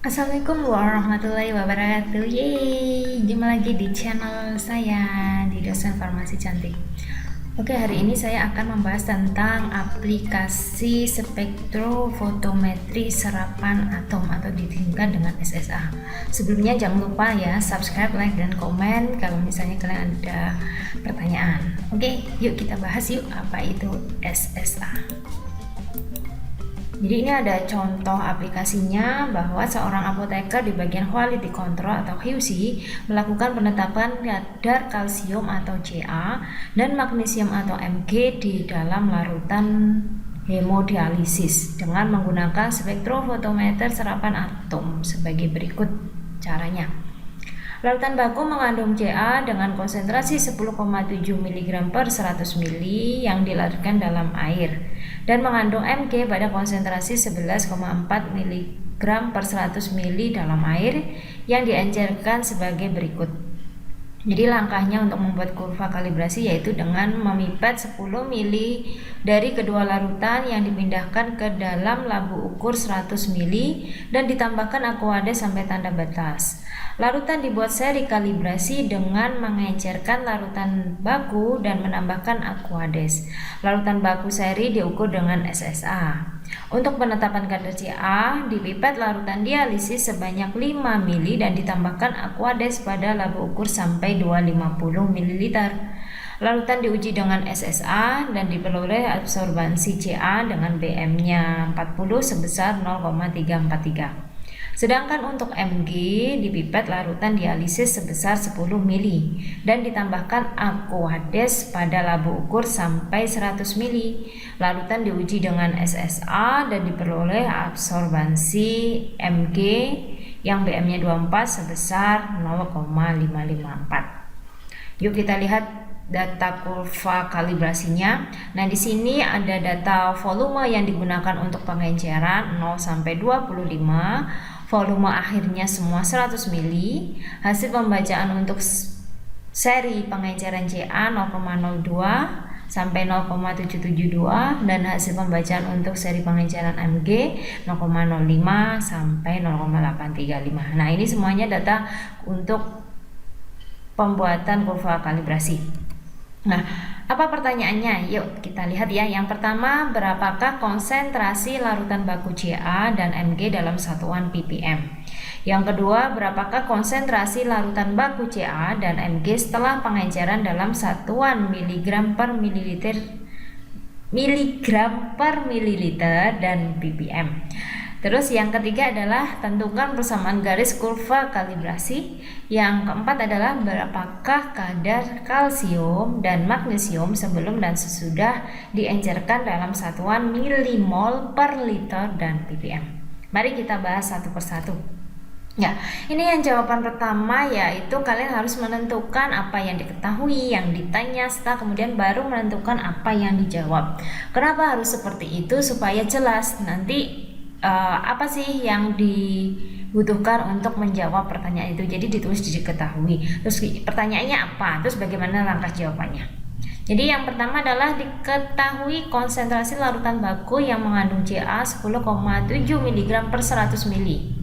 Assalamualaikum warahmatullahi wabarakatuh. Yeay, jumpa lagi di channel saya di Dosen Farmasi Cantik. Oke, hari ini saya akan membahas tentang aplikasi spektrofotometri serapan atom atau disingkat dengan SSA. Sebelumnya jangan lupa ya subscribe, like, dan komen kalau misalnya kalian ada pertanyaan. Oke, yuk kita bahas yuk apa itu SSA. Jadi ini ada contoh aplikasinya bahwa seorang apoteker di bagian quality control atau QC melakukan penetapan kadar kalsium atau Ca dan magnesium atau Mg di dalam larutan hemodialisis dengan menggunakan spektrofotometer serapan atom sebagai berikut caranya. Larutan baku mengandung Ca dengan konsentrasi 10,7 mg per 100 ml yang dilarutkan dalam air dan mengandung Mg pada konsentrasi 11,4 mg per 100 ml dalam air yang diencerkan sebagai berikut. Jadi langkahnya untuk membuat kurva kalibrasi yaitu dengan memipet 10 ml dari kedua larutan yang dipindahkan ke dalam labu ukur 100 ml dan ditambahkan aquades sampai tanda batas. Larutan dibuat seri kalibrasi dengan mengencerkan larutan baku dan menambahkan aquades. Larutan baku seri diukur dengan SSA. Untuk penetapan kadar Ca, dipipet larutan dialisis sebanyak 5 ml dan ditambahkan aquades pada labu ukur sampai 250 ml. Larutan diuji dengan SSA dan diperoleh absorbansi Ca dengan BM-nya 40 sebesar 0,343. Sedangkan untuk Mg dipipet larutan dialisis sebesar 10 ml dan ditambahkan aquades pada labu ukur sampai 100 ml. Larutan diuji dengan SSA dan diperoleh absorbansi Mg yang BM-nya 24 sebesar 0,554. Yuk kita lihat data kurva kalibrasinya. Nah, di sini ada data volume yang digunakan untuk pengenceran 0 sampai 25. Volume akhirnya semua 100 ml. Hasil pembacaan untuk seri pengenceran Ca 0,02 sampai 0,772 dan hasil pembacaan untuk seri pengenceran Mg 0,05 sampai 0,835. Nah, ini semuanya data untuk pembuatan kurva kalibrasi. Nah, apa pertanyaannya? Yuk kita lihat ya. Yang pertama, berapakah konsentrasi larutan baku Ca dan Mg dalam satuan ppm? Yang kedua, berapakah konsentrasi larutan baku Ca dan Mg setelah pengenceran dalam satuan miligram per mililiter dan ppm? Terus yang ketiga adalah tentukan persamaan garis kurva kalibrasi. Yang keempat adalah berapakah kadar kalsium dan magnesium sebelum dan sesudah diencerkan dalam satuan milimol per liter dan ppm. Mari kita bahas satu persatu. Ya, ini yang jawaban pertama yaitu kalian harus menentukan apa yang diketahui, yang ditanya, setelah kemudian baru menentukan apa yang dijawab. Kenapa harus seperti itu? Supaya jelas nanti apa sih yang dibutuhkan untuk menjawab pertanyaan itu. Jadi ditulis diketahui. Terus pertanyaannya apa? Terus bagaimana langkah jawabannya? Jadi yang pertama adalah diketahui konsentrasi larutan baku yang mengandung Ca 10,7 mg per 100 ml.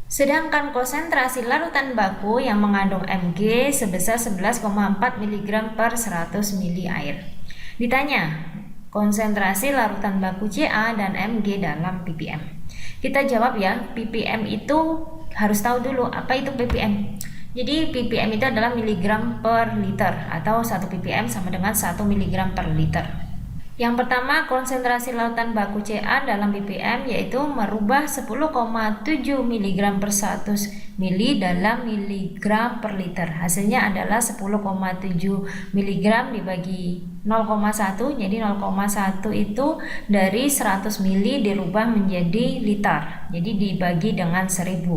Sedangkan konsentrasi larutan baku yang mengandung Mg sebesar 11,4 mg per 100 ml air. Ditanya konsentrasi larutan baku Ca dan Mg dalam ppm. Kita jawab ya, ppm itu harus tahu dulu apa itu ppm. Jadi ppm itu adalah miligram per liter atau 1 ppm sama dengan 1 mg per liter. Yang pertama, konsentrasi larutan baku Ca dalam ppm yaitu merubah 10,7 mg per 100 ml dalam miligram per liter. Hasilnya adalah 10,7 mg dibagi 0,1. Jadi 0,1 itu dari 100 ml dirubah menjadi liter. Jadi dibagi dengan 1000.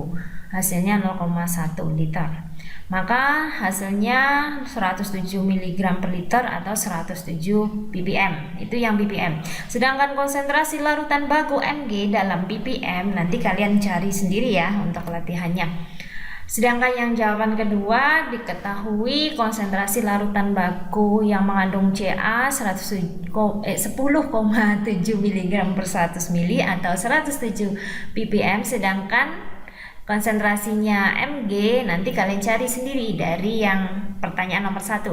Hasilnya 0,1 liter. Maka hasilnya 107 mg per liter atau 107 ppm. Itu yang ppm. Sedangkan konsentrasi larutan baku Mg dalam ppm nanti kalian cari sendiri ya untuk latihannya. Sedangkan yang jawaban kedua, diketahui konsentrasi larutan baku yang mengandung Ca 10,7 mg per 100 mili atau 107 ppm, sedangkan konsentrasinya Mg nanti kalian cari sendiri dari yang pertanyaan nomor 1.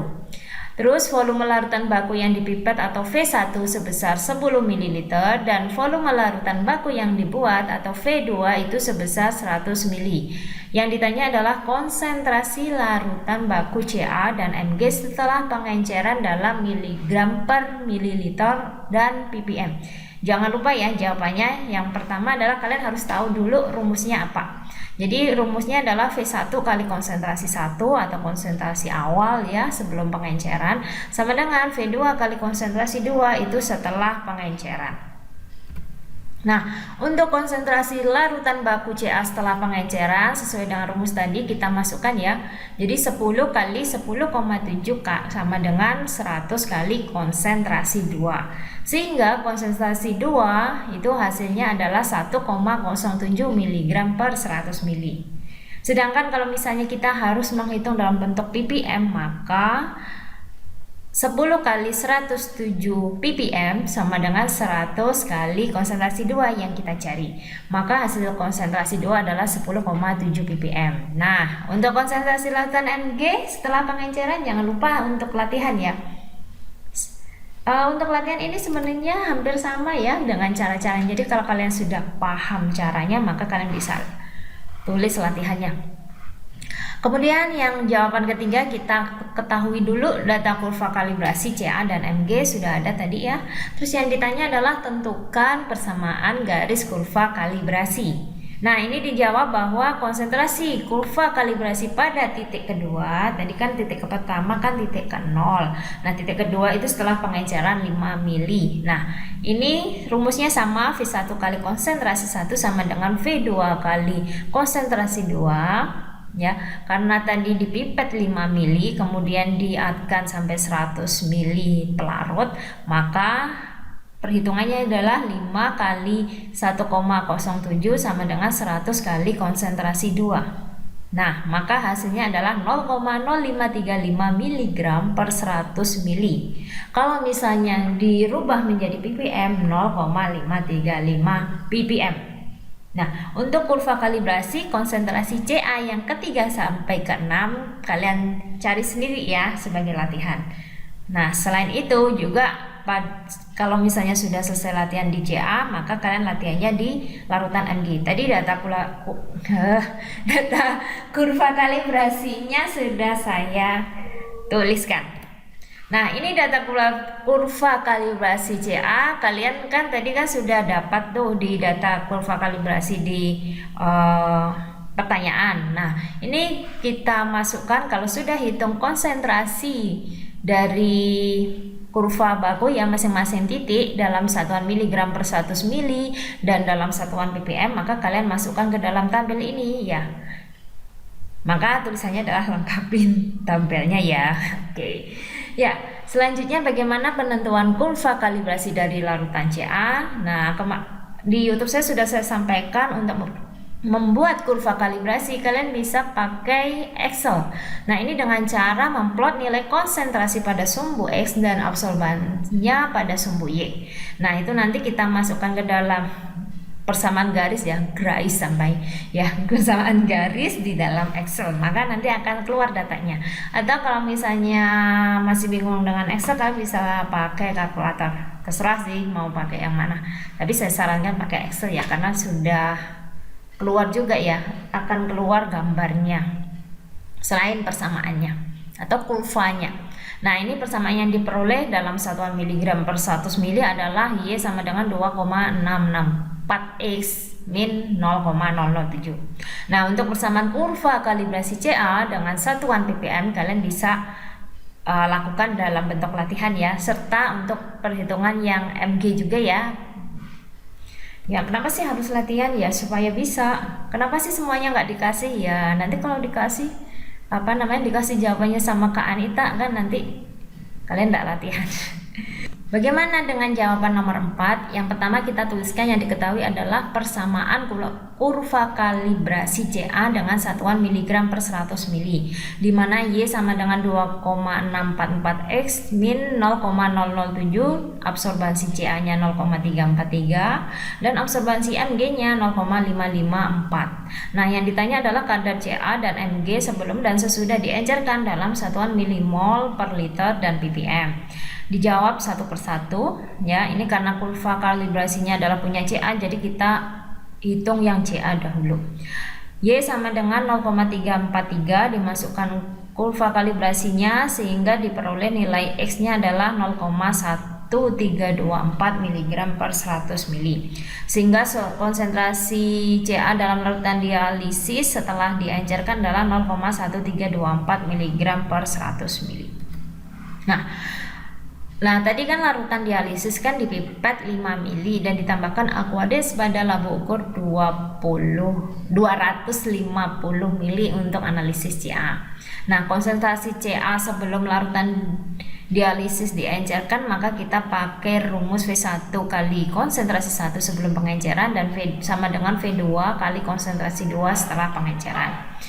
Terus volume larutan baku yang dipipet atau V1 sebesar 10 ml dan volume larutan baku yang dibuat atau V2 itu sebesar 100 ml. Yang ditanya adalah konsentrasi larutan baku Ca dan Mg setelah pengenceran dalam miligram per mililiter dan ppm. Jangan lupa ya jawabannya. Yang pertama adalah kalian harus tahu dulu rumusnya apa. Jadi rumusnya adalah V1 kali konsentrasi 1 atau konsentrasi awal ya sebelum pengenceran sama dengan V2 kali konsentrasi 2 itu setelah pengenceran. Nah, untuk konsentrasi larutan baku Ca setelah pengenceran sesuai dengan rumus tadi kita masukkan ya. Jadi 10 kali 10,7 sama dengan 100 kali konsentrasi 2. Sehingga konsentrasi 2 itu hasilnya adalah 1,07 mg per 100 mili. Sedangkan kalau misalnya kita harus menghitung dalam bentuk ppm, maka 10 kali 107 ppm sama dengan 100 kali konsentrasi 2 yang kita cari. Maka hasil konsentrasi 2 adalah 10,7 ppm. Nah, untuk konsentrasi larutan Mg setelah pengenceran jangan lupa untuk latihan ya. Untuk latihan ini sebenarnya hampir sama ya dengan cara-caranya. Jadi kalau kalian sudah paham caranya, maka kalian bisa tulis latihannya. Kemudian yang jawaban ketiga kita ketahui dulu data kurva kalibrasi Ca dan Mg sudah ada tadi ya. Terus yang ditanya adalah tentukan persamaan garis kurva kalibrasi. Nah, ini dijawab bahwa konsentrasi kurva kalibrasi pada titik kedua, tadi kan titik pertama kan titik ke 0. Nah, titik kedua itu setelah pengenceran 5 mili. Nah, ini rumusnya sama, V1 kali konsentrasi 1 sama dengan V2 kali konsentrasi 2. Ya, karena tadi dipipet 5 mili kemudian diatkan sampai 100 mili pelarut, maka perhitungannya adalah 5 kali 1,07 sama dengan 100 kali konsentrasi 2. Nah, maka hasilnya adalah 0,0535 mg per 100 mili. Kalau misalnya dirubah menjadi ppm, 0,535 ppm. Nah, untuk kurva kalibrasi konsentrasi Ca yang ketiga sampai ke-6 kalian cari sendiri ya sebagai latihan. Nah, selain itu juga kalau misalnya sudah selesai latihan di Ca, maka kalian latihannya di larutan Mg. Tadi data kurva kalibrasinya sudah saya tuliskan. Nah, ini data kurva kalibrasi Ca. Kalian kan tadi kan sudah dapat tuh di data kurva kalibrasi di pertanyaan. Nah, ini kita masukkan kalau sudah hitung konsentrasi dari kurva baku ya masing-masing titik dalam satuan miligram per 100 mili dan dalam satuan ppm, maka kalian masukkan ke dalam tabel ini ya. Maka tulisannya adalah lengkapin tabelnya ya. Oke. Ya, selanjutnya bagaimana penentuan kurva kalibrasi dari larutan Ca? Nah, di YouTube saya sudah saya sampaikan untuk membuat kurva kalibrasi kalian bisa pakai Excel. Nah, ini dengan cara memplot nilai konsentrasi pada sumbu X dan absorbannya pada sumbu Y. Nah, itu nanti kita masukkan ke dalam persamaan garis ya, persamaan garis di dalam Excel, maka nanti akan keluar datanya. Atau kalau misalnya masih bingung dengan Excel, kalian bisa pakai kalkulator, terserah sih mau pakai yang mana, tapi saya sarankan pakai Excel ya, karena sudah keluar juga ya, akan keluar gambarnya selain persamaannya atau kurvanya. Nah, ini persamaan yang diperoleh dalam satuan miligram per 100 mili adalah Y sama dengan 2,664X min 0,007. Nah, untuk persamaan kurva kalibrasi Ca dengan satuan ppm kalian bisa lakukan dalam bentuk latihan ya, serta untuk perhitungan yang Mg juga ya. Ya, kenapa sih harus latihan ya? Supaya bisa. Kenapa sih semuanya nggak dikasih ya? Nanti kalau dikasih dikasih jawabannya sama Kak Anita kan nanti kalian nggak latihan. Bagaimana dengan jawaban nomor 4? Yang pertama kita tuliskan yang diketahui adalah persamaan kurva kalibrasi CA dengan satuan miligram per 100 mili, di mana Y sama dengan 2,644 X min 0,007, absorbansi CA-nya 0,343 dan absorbansi Mg-nya 0,554. Nah, yang ditanya adalah kadar CA dan Mg sebelum dan sesudah diencerkan dalam satuan milimol per liter dan ppm. Dijawab satu persatu ya. Ini karena kurva kalibrasinya adalah punya CA, jadi kita hitung yang CA dahulu. Y sama dengan 0,343, dimasukkan kurva kalibrasinya sehingga diperoleh nilai X-nya adalah 0,1324 mg per 100 mili. Sehingga konsentrasi CA dalam larutan dialisis setelah diencerkan adalah 0,1324 mg per 100 mili. Nah, tadi kan larutan dialisis kan di pipet 5 mili dan ditambahkan aquades pada labu ukur 250 mili untuk analisis CA. Nah, konsentrasi CA sebelum larutan dialisis diencerkan, maka kita pakai rumus V1 kali konsentrasi 1 sebelum pengenceran dan V sama dengan V2 kali konsentrasi 2 setelah pengenceran.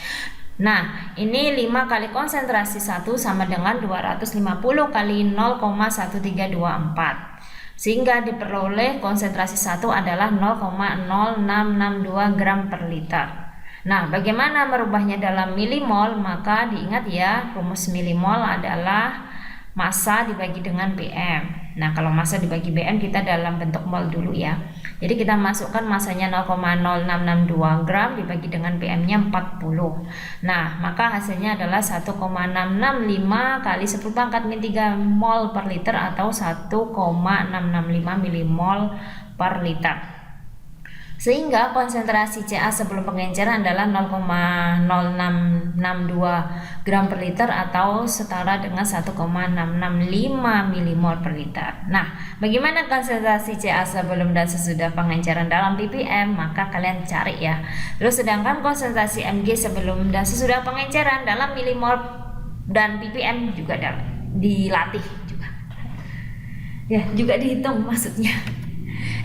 Nah, ini 5 kali konsentrasi 1 sama dengan 250 kali 0,1324. Sehingga diperoleh konsentrasi 1 adalah 0,0662 gram per liter. Nah, bagaimana merubahnya dalam milimol? Maka diingat ya, rumus milimol adalah massa dibagi dengan BM. Nah, kalau massa dibagi BM kita dalam bentuk mol dulu ya. Jadi kita masukkan massanya 0,0662 gram dibagi dengan BM-nya 40. Nah, maka hasilnya adalah 1,665 kali 10 pangkat min 3 mol per liter atau 1,665 milimol per liter. Sehingga konsentrasi CA sebelum pengenceran adalah 0,0662 gram per liter atau setara dengan 1,665 milimol per liter. Nah, bagaimana konsentrasi CA sebelum dan sesudah pengenceran dalam ppm? Maka kalian cari ya. Terus sedangkan konsentrasi Mg sebelum dan sesudah pengenceran dalam milimol dan ppm juga dilatih juga. Ya, juga dihitung maksudnya.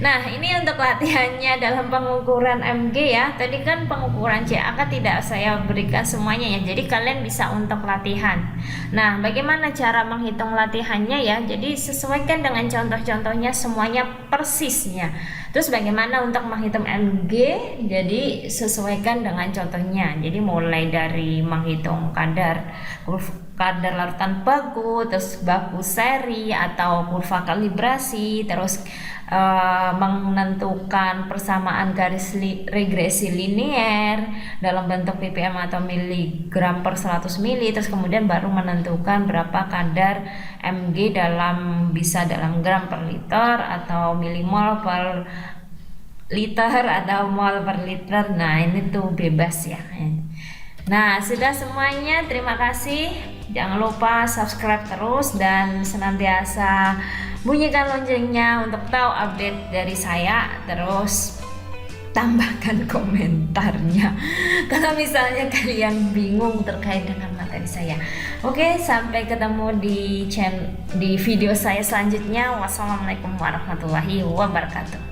Nah, ini untuk latihannya dalam pengukuran Mg ya. Tadi kan pengukuran CA tidak saya berikan semuanya ya. Jadi kalian bisa untuk latihan. Nah, bagaimana cara menghitung latihannya ya? Jadi sesuaikan dengan contoh-contohnya semuanya persisnya. Terus bagaimana untuk menghitung Mg? Jadi sesuaikan dengan contohnya. Jadi mulai dari menghitung kadar larutan baku, terus baku seri atau kurva kalibrasi, terus menentukan persamaan garis regresi linier dalam bentuk ppm atau miligram per 100 mili, terus kemudian baru menentukan berapa kadar Mg bisa dalam gram per liter atau milimol per liter atau mol per liter. Nah, ini tuh bebas ya. Nah, sudah semuanya, terima kasih. Jangan lupa subscribe terus dan senantiasa bunyikan loncengnya untuk tahu update dari saya. Terus tambahkan komentarnya kalau misalnya kalian bingung terkait dengan materi saya. Oke, sampai ketemu di video saya selanjutnya. Wassalamualaikum warahmatullahi wabarakatuh.